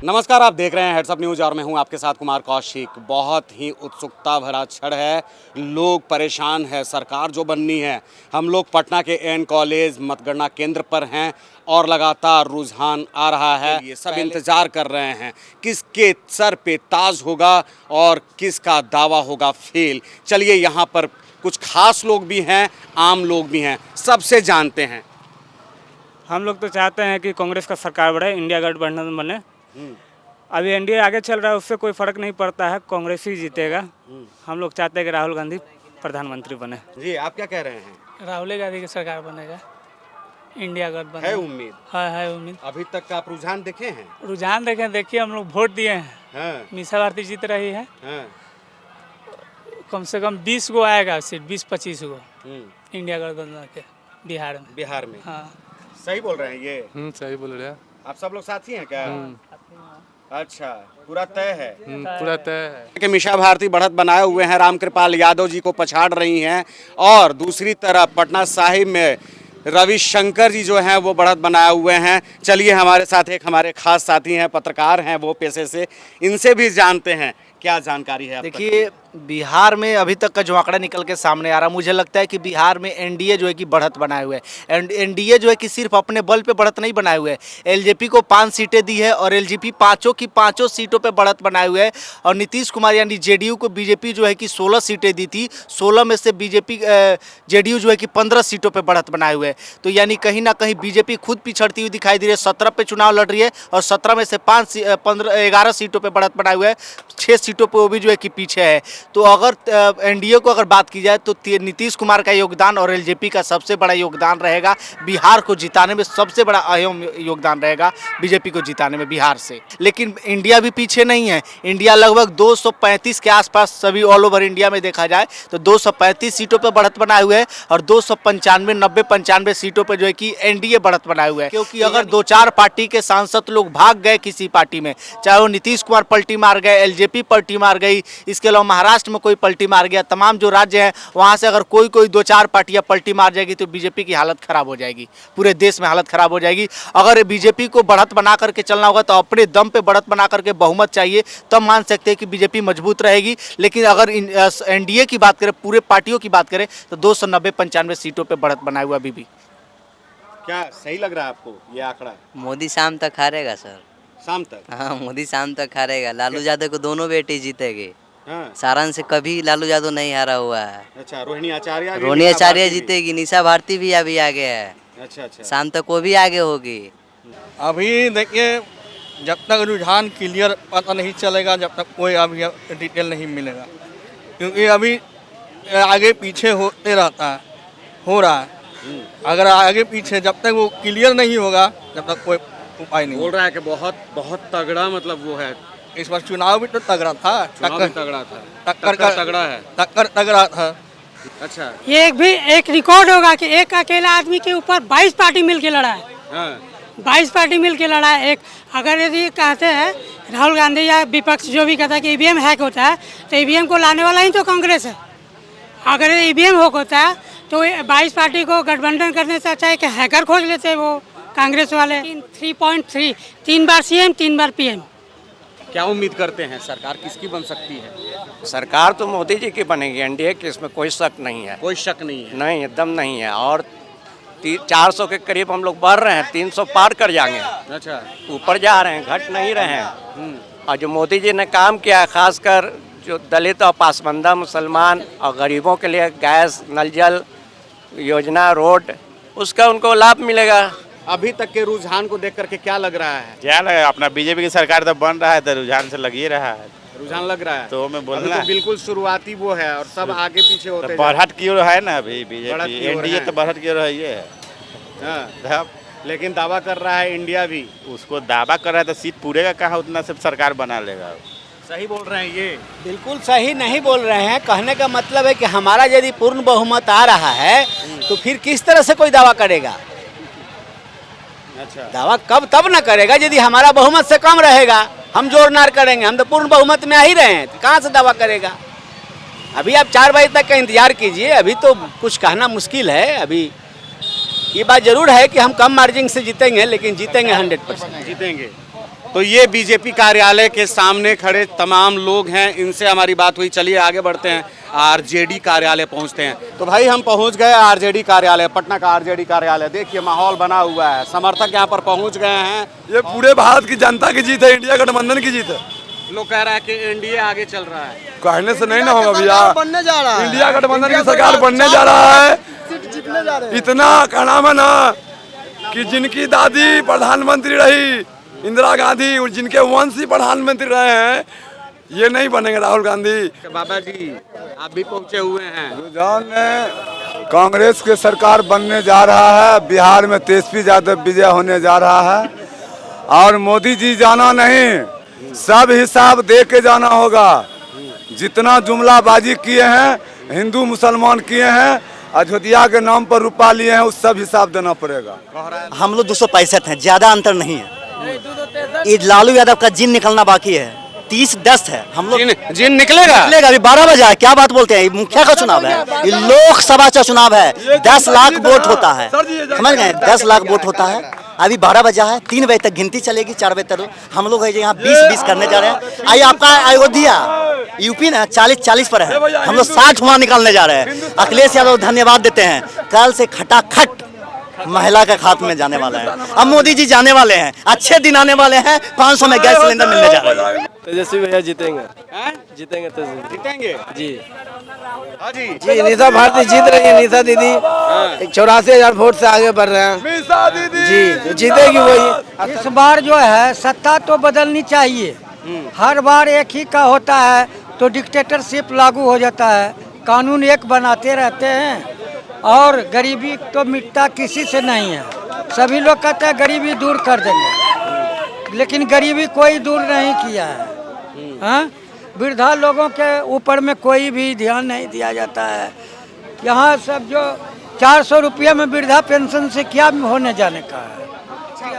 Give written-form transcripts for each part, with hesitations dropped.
नमस्कार, आप देख रहे हैं हेड्स अप न्यूज और मैं हूं आपके साथ कुमार कौशिक। बहुत ही उत्सुकता भरा क्षण है, लोग परेशान हैं। सरकार जो बननी है, हम लोग पटना के एन कॉलेज मतगणना केंद्र पर हैं और लगातार रुझान आ रहा है। ये सब इंतजार कर रहे हैं किसके सर पे ताज होगा और किसका दावा होगा फेल। चलिए, यहाँ पर कुछ खास लोग भी हैं, आम लोग भी हैं, सबसे जानते हैं। हम लोग तो चाहते हैं कि कांग्रेस का सरकार बढ़े, इंडिया गठबंधन बने। अभी एनडीए आगे चल रहा है, उससे कोई फर्क नहीं पड़ता है, कांग्रेस ही जीतेगा। हम लोग चाहते हैं कि राहुल गांधी प्रधानमंत्री बने। जी, आप क्या कह रहे हैं? राहुल गांधी की सरकार बनेगा, इंडिया गठबंधन है उम्मीद? है उम्मीद। अभी तक का आप रुझान देखे हैं? रुझान देखिए, हम लोग वोट दिए हैं। हाँ, मीसा भारती जीत रही है। हाँ। कम से कम 20 गो आएगा सीट, 20-25 गो इंडिया गठबंधन के बिहार में। हाँ, सही बोल रहे हैं ये? सही बोल रहे हैं। आप सब लोग साथी हैं क्या? अच्छा, पूरा तय है? पूरा तय है कि मीसा भारती बढ़त बनाए हुए हैं, रामकृपाल यादव जी को पछाड़ रही हैं और दूसरी तरफ पटना साहिब में रविशंकर जी जो हैं वो बढ़त बनाए हुए हैं। चलिए, हमारे साथ एक हमारे खास साथी हैं, पत्रकार हैं वो पेशे से, इनसे भी जानते हैं क्या जानकारी है। देखिए, बिहार में अभी तक का जो आंकड़ा निकल के सामने आ रहा है, मुझे लगता है कि बिहार में एनडीए जो है कि बढ़त बनाए हुए है। एनडीए जो है कि सिर्फ अपने बल पे बढ़त नहीं बनाए हुए है, एलजेपी को 5 सीटें दी है और एलजेपी पाँचों की पाँचों सीटों पे बढ़त बनाए हुए है। और नीतीश कुमार यानी जेडीयू को बीजेपी जो है कि 16 सीटें दी थी, 16 में से जेडीयू जो है कि 15 सीटों पर बढ़त बनाए हुए है। तो यानी कहीं ना कहीं बीजेपी खुद पिछड़ती हुई दिखाई दे रही है। 17 पे चुनाव लड़ रही है और 17 में से 11 सीटों पर बढ़त बनाए हुए है, 6 सीटों पर वो भी जो है कि पीछे है। तो अगर एनडीए को अगर बात की जाए तो नीतीश कुमार का योगदान और एलजेपी का सबसे बड़ा योगदान रहेगा बिहार को जिताने में। सबसे बड़ा अहम योगदान रहेगा बीजेपी को जिताने में बिहार से। लेकिन इंडिया भी पीछे नहीं है। इंडिया लगभग 235 के आसपास, सभी ऑल ओवर इंडिया में देखा जाए तो 235 सीटों पर बढ़त बनाए हुए है और 295 सीटों पर जो है कि एनडीए बढ़त बनाए हुए है। क्योंकि अगर 2-4 पार्टी के सांसद लोग भाग गए किसी पार्टी में, चाहे वो नीतीश कुमार पलटी मार गए, एलजेपी पलटी मार गई, इसके अलावा महाराष्ट्र में कोई पलटी मार गया, तमाम जो राज्य हैं वहां से अगर कोई 2-4 पार्टियां पलटी मार जाएगी तो बीजेपी की हालत खराब हो जाएगी, पूरे देश में हालत खराब हो जाएगी। अगर बीजेपी को बढ़त बना करके चलना होगा तो अपने दम पे बढ़त बना करके बहुमत चाहिए, तब मान सकते हैं कि बीजेपी मजबूत रहेगी। लेकिन अगर एनडीए की बात करें, पूरे पार्टियों की बात करें तो 290-95 सीटों पर बढ़त बनाए हुआ अभी भी। क्या सही लग रहा है आपको ये आंकड़ा? मोदी शाम तक हारेगा सर। शाम तक? हाँ, मोदी शाम तक हारेगा। लालू यादव को दोनों बेटी जीतेगी। हाँ। सारण से कभी लालू यादव नहीं हारा हुआ है। अच्छा, रोहिणी आचार्य जीतेगी, निशा भारती भी अभी आगे है। अच्छा। शाम तक वो भी आगे होगी। अभी देखिए, जब तक रुझान क्लियर पता नहीं चलेगा, जब तक कोई अभी डिटेल नहीं मिलेगा, क्योंकि अभी आगे पीछे होते रहता है, हो रहा है। अगर आगे पीछे जब तक वो क्लियर नहीं होगा, जब तक कोई उपाय नहीं। बोल रहा है कि बहुत तगड़ा, मतलब वो है। इस बार चुनाव भी तो तगड़ा था, टक्कर तगड़ा है। टक्कर तगड़ा था। अच्छा, ये एक रिकॉर्ड होगा कि एक अकेला आदमी के ऊपर 22 पार्टी मिलके लड़ा है। हाँ। 22 पार्टी मिलके लड़ा है। एक अगर यदि कहते हैं राहुल गांधी या विपक्ष जो भी कहता है कि ईवीएम हैक होता है, तो ईवीएम को लाने वाला ही तो कांग्रेस है। अगर ईवीएम हैक होता है तो 22 पार्टी को गठबंधन करने से अच्छा है कि हैकर खोज लेते वो कांग्रेस वाले। 3.3, 3 बार सीएम, 3 बार पीएम। क्या उम्मीद करते हैं सरकार किसकी बन सकती है? सरकार तो मोदी जी की बनेगी, एनडीए की, इसमें कोई शक नहीं है। कोई शक नहीं है? नहीं, एकदम नहीं है। और 400 के करीब हम लोग बढ़ रहे हैं, 300 पार कर जाएंगे। अच्छा, ऊपर जा रहे हैं, घट नहीं रहे हैं। और जो मोदी जी ने काम किया है, खासकर जो दलित और पासमानदा मुसलमान और गरीबों के लिए गैस, नल जल योजना, रोड, उसका उनको लाभ मिलेगा। अभी तक के रुझान को देख करके क्या लग रहा है? क्या लगा, अपना बीजेपी की सरकार तो बन रहा है तो रुझान से लग ही रहा है। रुझान लग रहा है तो मैं बोलना तो बिल्कुल शुरुआती वो है और सब आगे पीछे होते तो बढ़त की ओर है ना अभी बढ़त बीजेपी, की ओर एनडीए है। तो बढ़त की ओर है ये। हाँ, लेकिन दावा कर रहा है इंडिया भी। उसको दावा कर रहा है तो सीट पूरे का कहा, उतना सब सरकार बना लेगा। सही बोल रहे हैं ये? बिल्कुल सही नहीं बोल रहे हैं। कहने का मतलब है कि हमारा यदि पूर्ण बहुमत आ रहा है तो फिर किस तरह से कोई दावा करेगा? अच्छा, दावा तब ना करेगा यदि हमारा बहुमत से कम रहेगा। हम जोर नार करेंगे, हम तो पूर्ण बहुमत में आ ही रहे हैं, तो कहाँ से दावा करेगा? अभी आप 4 बजे तक का इंतजार कीजिए, अभी तो कुछ कहना मुश्किल है। अभी ये बात जरूर है कि हम कम मार्जिन से जीतेंगे, लेकिन जीतेंगे 100%। जीतेंगे। तो ये बीजेपी कार्यालय के सामने खड़े तमाम लोग हैं, इनसे हमारी बात हुई। चलिए आगे बढ़ते हैं, आरजेडी कार्यालय पहुंचते हैं। तो भाई हम पहुंच गए आरजेडी कार्यालय, पटना का आरजेडी कार्यालय। देखिए माहौल बना हुआ है, समर्थक यहाँ पर पहुंच गए हैं। ये पूरे भारत की जनता की जीत है, इंडिया गठबंधन की जीत है। लोग कह रहा है कि एनडीए आगे चल रहा है। कहने से नहीं ना होगा भैया, बनने जा रहा है, इंडिया गठबंधन की सरकार बनने जा रहा है। जीतने जा रहे हैं। इतना का नाम है ना कि जिनकी दादी प्रधानमंत्री रही इंदिरा गांधी और जिनके वंशी प्रधानमंत्री रहे हैं, ये नहीं बनेंगे राहुल गांधी। बाबा जी आप भी पहुंचे हुए हैं। रुझान में कांग्रेस की सरकार बनने जा रहा है, बिहार में तेजस्वी यादव विजय होने जा रहा है। और मोदी जी जाना नहीं, सब हिसाब दे के जाना होगा। जितना जुमलाबाजी किए हैं, हिंदू मुसलमान किए हैं, अयोध्या के नाम पर रुपा लिए हैं, उस सब हिसाब देना पड़ेगा। हम लोग 265 हैं, ज्यादा अंतर नहीं है। ये लालू यादव का जिन निकलना बाकी है, 30-10 है। हम लोग जिन निकलेगा अभी 12 बजे है। क्या बात बोलते हैं, ये मुखिया का चुनाव है, ये लोकसभा का चुनाव है। 10 लाख वोट होता है, समझ गए, 10 लाख वोट होता है। अभी 12 बजा है, 3 बजे तक गिनती चलेगी, 4 बजे तक हम लोग यहाँ 20-20 करने जा रहे हैं। आइए आपका अयोध्या यूपी ना 40-40 पर है, हम लोग 60 वहाँ निकालने जा रहे हैं। अखिलेश यादव धन्यवाद देते हैं। कल से खटाखट महिला के खाते में जाने वाला है। अब मोदी जी जाने वाले हैं, अच्छे दिन आने वाले हैं। 500 में गैस सिलेंडर मिलने जा रहा है। तेजस्वी भैया जीतेंगे, जीतेंगे जी। हाँ जी जी नीता भारती जीत रही है। नीता दीदी 84,000 वोट से आगे बढ़ रहे हैं जी, जीतेगी वही। इस बार जो है सत्ता तो बदलनी चाहिए। हर बार एक ही का होता है तो डिक्टेटरशिप लागू हो जाता है। कानून एक बनाते रहते हैं और गरीबी तो मिटता किसी से नहीं है। सभी लोग कहते हैं गरीबी दूर कर देंगे, लेकिन गरीबी कोई दूर नहीं किया है। हाँ, वृद्धा लोगों के ऊपर में कोई भी ध्यान नहीं दिया जाता है। यहाँ सब जो 400 रुपये में वृद्धा पेंशन से क्या होने जाने का है।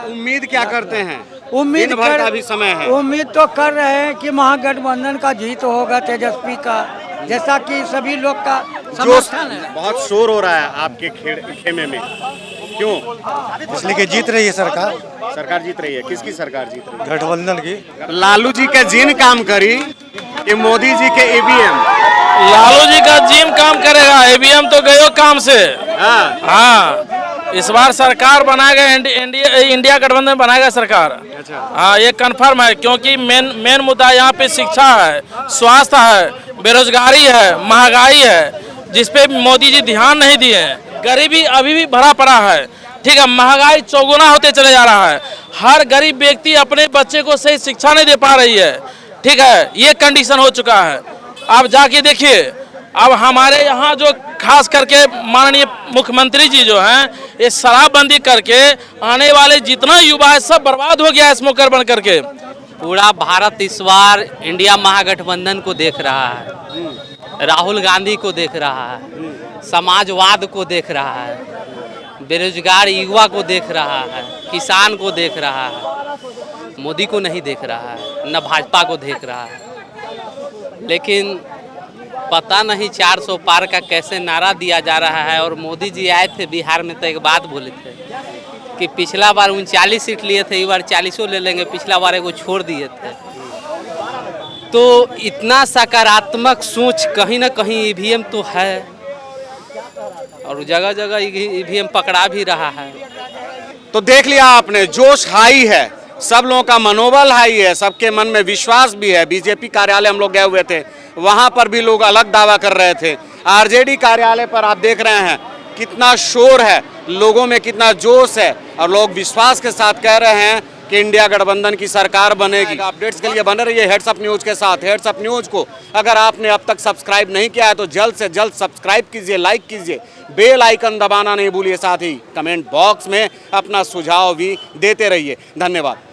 उम्मीद क्या करते हैं? उम्मीद दिन भर का भी समय है। उम्मीद तो कर रहे हैं कि महागठबंधन का जीत होगा, तेजस्वी का, जैसा कि सभी लोग का समर्थन है। बहुत शोर हो रहा है आपके खेमे में, क्यों? इसलिए कि जीत रही है सरकार। सरकार जीत रही है। किसकी सरकार जीत रही है? गठबंधन की। लालू जी के जिन काम करी कि मोदी जी के ईवीएम? लालू जी का जिम काम करेगा, ईवीएम तो गयो काम से। हाँ, इस बार सरकार बनाएगा, इंडिया गठबंधन बनाएगा सरकार। हाँ, ये कंफर्म है, क्योंकि मेन मुद्दा यहाँ पे शिक्षा है, स्वास्थ्य है, बेरोजगारी है, महंगाई है, जिसपे मोदी जी ध्यान नहीं दिए हैं। गरीबी अभी भी भरा पड़ा है, ठीक है। महंगाई चौगुना होते चले जा रहा है। हर गरीब व्यक्ति अपने बच्चे को सही शिक्षा नहीं दे पा रही है, ठीक है। ये कंडीशन हो चुका है। आप जाके देखिए, अब हमारे यहाँ जो खास करके माननीय मुख्यमंत्री जी जो हैं, ये शराबबंदी करके आने वाले जितना युवा है सब बर्बाद हो गया है स्मोकर बन करके। पूरा भारत इस बार इंडिया महागठबंधन को देख रहा है, राहुल गांधी को देख रहा है, समाजवाद को देख रहा है, बेरोजगार युवा को देख रहा है, किसान को देख रहा है। मोदी को नहीं देख रहा है, न भाजपा को देख रहा है। लेकिन पता नहीं 400 पार का कैसे नारा दिया जा रहा है। और मोदी जी आए थे बिहार में तो एक बात बोले थे कि पिछला बार 39 सीट लिए थे, इस बार 40 ले लेंगे, पिछला बार एगो छोड़ दिए थे। तो इतना सकारात्मक सोच कहीं ना कहीं ईवीएम तो है, और जगह जगह ईवीएम पकड़ा भी रहा है। तो देख लिया आपने, जोश हाई है, सब लोगों का मनोबल हाई है, सबके मन में विश्वास भी है। बीजेपी कार्यालय हम लोग गए हुए थे, वहां पर भी लोग अलग दावा कर रहे थे। आरजेडी कार्यालय पर आप देख रहे हैं कितना शोर है, लोगों में कितना जोश है, और लोग विश्वास के साथ कह रहे हैं कि इंडिया गठबंधन की सरकार बनेगी। अपडेट्स के लिए बने रहिए हेड्सअप न्यूज़ के साथ। हेड्सअप न्यूज़ को अगर आपने अब तक सब्सक्राइब नहीं किया है तो जल्द से जल्द सब्सक्राइब कीजिए, लाइक कीजिए, बेल आइकन दबाना नहीं भूलिए। साथ ही कमेंट बॉक्स में अपना सुझाव भी देते रहिए। धन्यवाद।